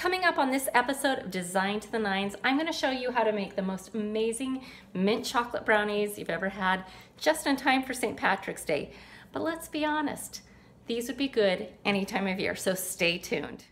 Coming up on this episode of Design to the Nines, I'm going to show you how to make the most amazing mint chocolate brownies you've ever had just in time for St. Patrick's Day. But let's be honest, these would be good any time of year, so stay tuned.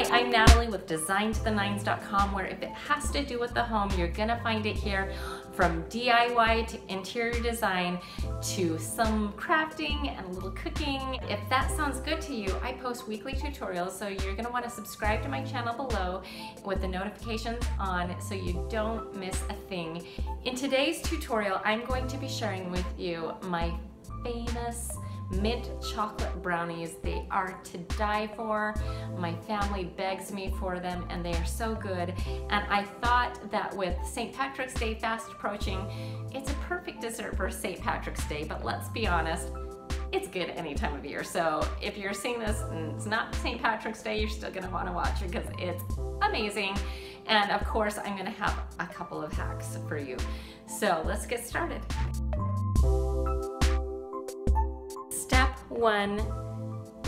I'm Natalie with DesignToTheNines.com, where if it has to do with the home, you're gonna find it here, from DIY to interior design to some crafting and a little cooking. If that sounds good to you, I post weekly tutorials, so you're gonna wanna subscribe to my channel below with the notifications on so you don't miss a thing. In today's tutorial, I'm going to be sharing with you my famous mint chocolate brownies. They are to die for. My family begs me for them and they are so good. And I thought that with St. Patrick's Day fast approaching, it's a perfect dessert for St. Patrick's Day, but let's be honest, it's good any time of year. So if you're seeing this and it's not St. Patrick's Day, you're still gonna wanna watch it because it's amazing. And of course, I'm gonna have a couple of hacks for you. So let's get started. Step one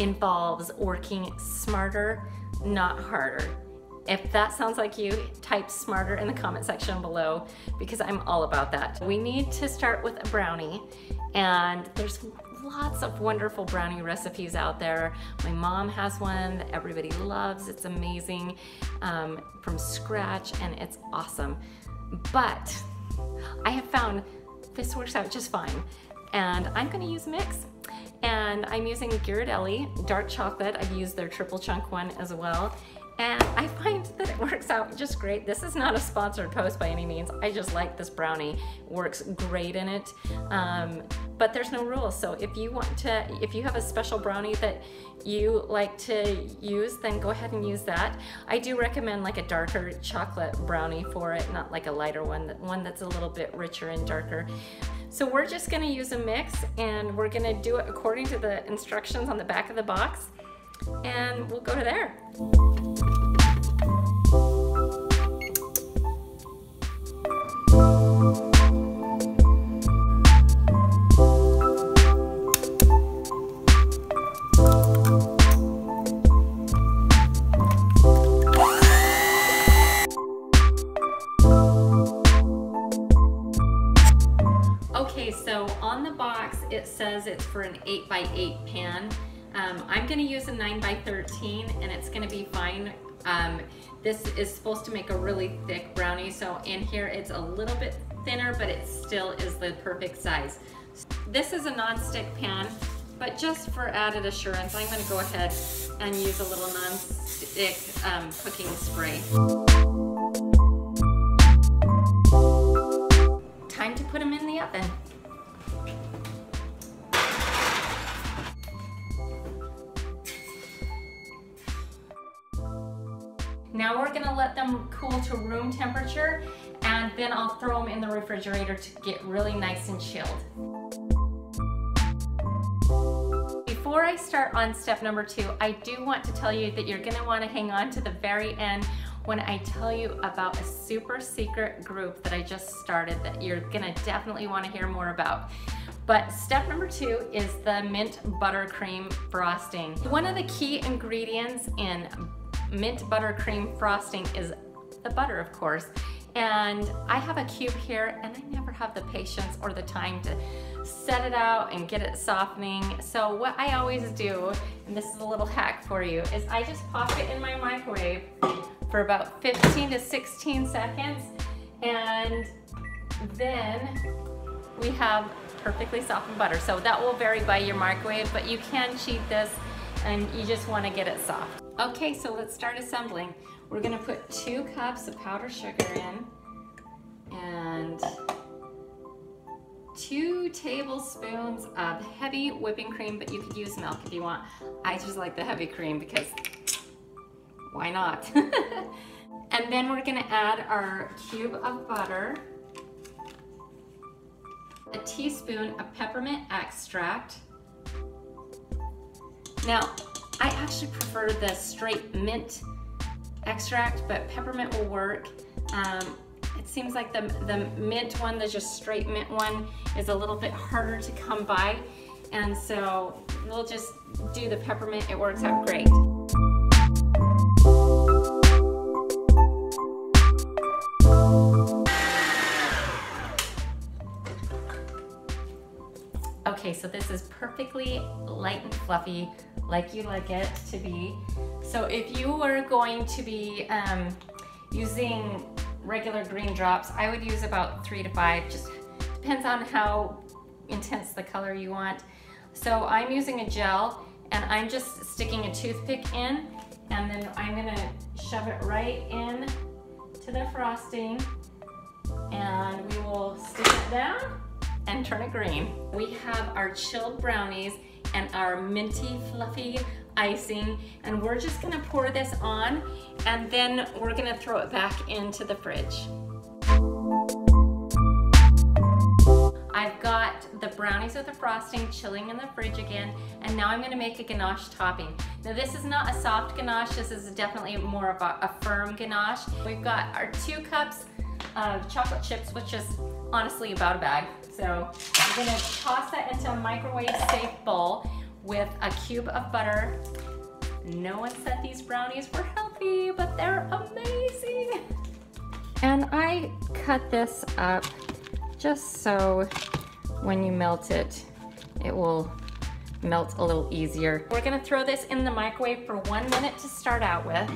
involves working smarter, not harder. If that sounds like you, type smarter in the comment section below because I'm all about that. We need to start with a brownie, and there's lots of wonderful brownie recipes out there. My mom has one that everybody loves. It's amazing, from scratch, and it's awesome. But I have found this works out just fine, and I'm gonna use a mix. And I'm using Ghirardelli dark chocolate. I've used their triple chunk one as well. And I find that it works out just great. This is not a sponsored post by any means. I just like this brownie. It works great in it. But there's no rules. So if you have a special brownie that you like to use, then go ahead and use that. I do recommend like a darker chocolate brownie for it, not like a lighter one that's a little bit richer and darker. So we're just gonna use a mix, and we're gonna do it according to the instructions on the back of the box, and we'll go to there. Okay, so on the box it says it's for an 8x8 pan. I'm gonna use a 9x13 and it's gonna be fine. This is supposed to make a really thick brownie, so in here it's a little bit thinner, but it still is the perfect size. This is a non-stick pan, but just for added assurance, I'm gonna go ahead and use a little non-stick cooking spray. Time to put them in the oven. Now we're gonna let them cool to room temperature, and then I'll throw them in the refrigerator to get really nice and chilled. Before I start on step number 2, I do want to tell you that you're gonna wanna hang on to the very end when I tell you about a super secret group that I just started that you're gonna definitely wanna hear more about. But step number 2 is the mint buttercream frosting. One of the key ingredients in mint buttercream frosting is the butter, of course. And I have a cube here, and I never have the patience or the time to set it out and get it softening. So what I always do, and this is a little hack for you, is I just pop it in my microwave for about 15 to 16 seconds, and then we have perfectly softened butter. So that will vary by your microwave, but you can cheat this and you just want to get it soft. Okay, so let's start assembling. We're gonna put 2 cups of powdered sugar in and 2 tablespoons of heavy whipping cream, but you could use milk if you want. I just like the heavy cream because why not? And then we're gonna add our cube of butter, a teaspoon of peppermint extract. Now, I actually prefer the straight mint extract, but peppermint will work. it seems like the mint one, the just straight mint one, is a little bit harder to come by. And so we'll just do the peppermint. It works out great. Okay, so this is perfectly light and fluffy, like you like it to be. So if you were going to be using regular green drops, I would use about 3 to 5, just depends on how intense the color you want. So I'm using a gel, and I'm just sticking a toothpick in, and then I'm gonna shove it right in to the frosting, and we will stick it down and turn it green. We have our chilled brownies and our minty fluffy icing, and we're just gonna pour this on, and then we're gonna throw it back into the fridge. I've got the brownies with the frosting chilling in the fridge again, and now I'm gonna make a ganache topping. Now this is not a soft ganache, this is definitely more of a firm ganache. We've got our 2 cups of chocolate chips, which is honestly about a bag. So I'm gonna toss that into a microwave safe bowl with a cube of butter. No one said these brownies were healthy, but they're amazing. And I cut this up just so when you melt it, it will melt a little easier. We're gonna throw this in the microwave for 1 minute to start out with.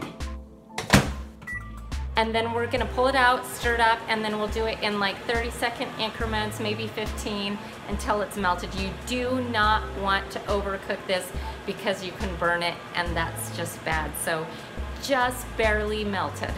And then we're gonna pull it out, stir it up, and then we'll do it in like 30-second increments, maybe 15, until it's melted. You do not want to overcook this because you can burn it, and that's just bad. So just barely melted.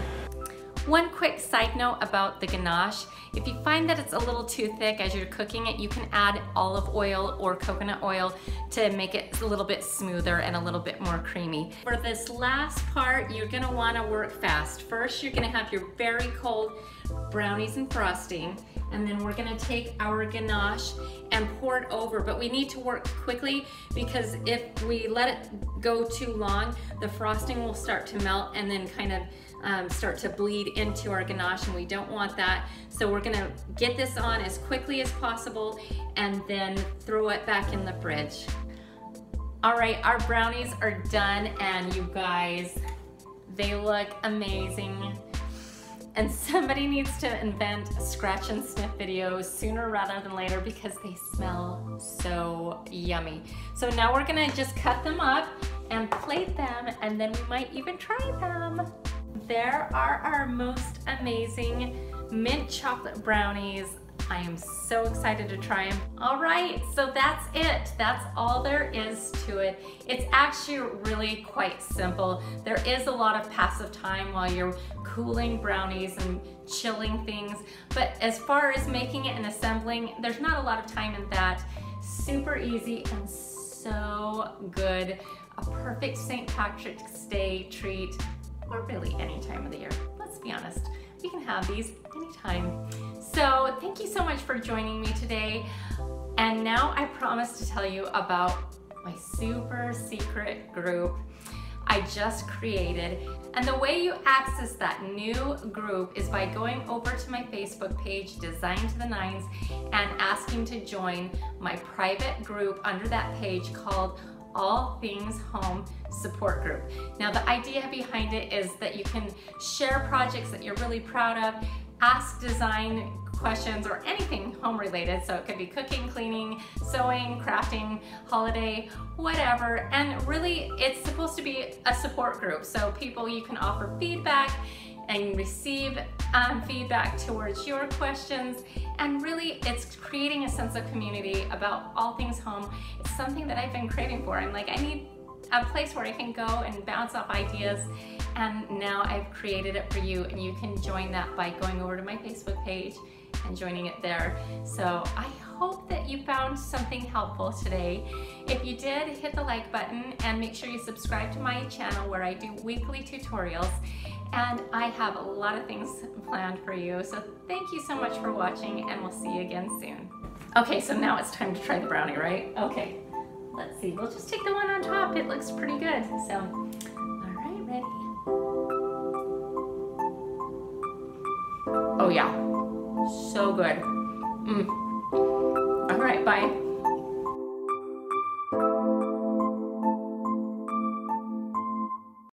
One quick side note about the ganache. If you find that it's a little too thick as you're cooking it, you can add olive oil or coconut oil to make it a little bit smoother and a little bit more creamy. For this last part, you're gonna wanna work fast. First, you're gonna have your very cold brownies and frosting, and then we're gonna take our ganache and pour it over, but we need to work quickly because if we let it go too long, the frosting will start to melt and then kind of start to bleed into our ganache, and we don't want that. So we're gonna get this on as quickly as possible and then throw it back in the fridge. All right, our brownies are done, and you guys, they look amazing. And somebody needs to invent scratch and sniff videos sooner rather than later because they smell so yummy. So now we're gonna just cut them up and plate them, and then we might even try them. There are our most amazing mint chocolate brownies. I am so excited to try them. All right, so that's it. That's all there is to it. It's actually really quite simple. There is a lot of passive time while you're cooling brownies and chilling things, but as far as making it and assembling, there's not a lot of time in that. Super easy and so good. A perfect St. Patrick's Day treat, or really any time of the year. Let's be honest, we can have these anytime. So thank you so much for joining me today. And now I promise to tell you about my super secret group I just created. And the way you access that new group is by going over to my Facebook page, Design to the Nines, and asking to join my private group under that page called All Things Home Support Group. Now the idea behind it is that you can share projects that you're really proud of, ask design questions or anything home related. So it could be cooking, cleaning, sewing, crafting, holiday, whatever. And really it's supposed to be a support group. So people, you can offer feedback and receive feedback towards your questions. And really it's creating a sense of community about all things home. It's something that I've been craving for. I'm like, I need a place where I can go and bounce off ideas, and now I've created it for you, and you can join that by going over to my Facebook page and joining it there. So I hope that you found something helpful today. If you did, hit the like button and make sure you subscribe to my channel where I do weekly tutorials, and I have a lot of things planned for you. So thank you so much for watching, and we'll see you again soon. Okay, so now it's time to try the brownie, right? Okay. Let's see, we'll just take the one on top. It looks pretty good. So, all right, ready? Oh yeah, so good. All right, bye.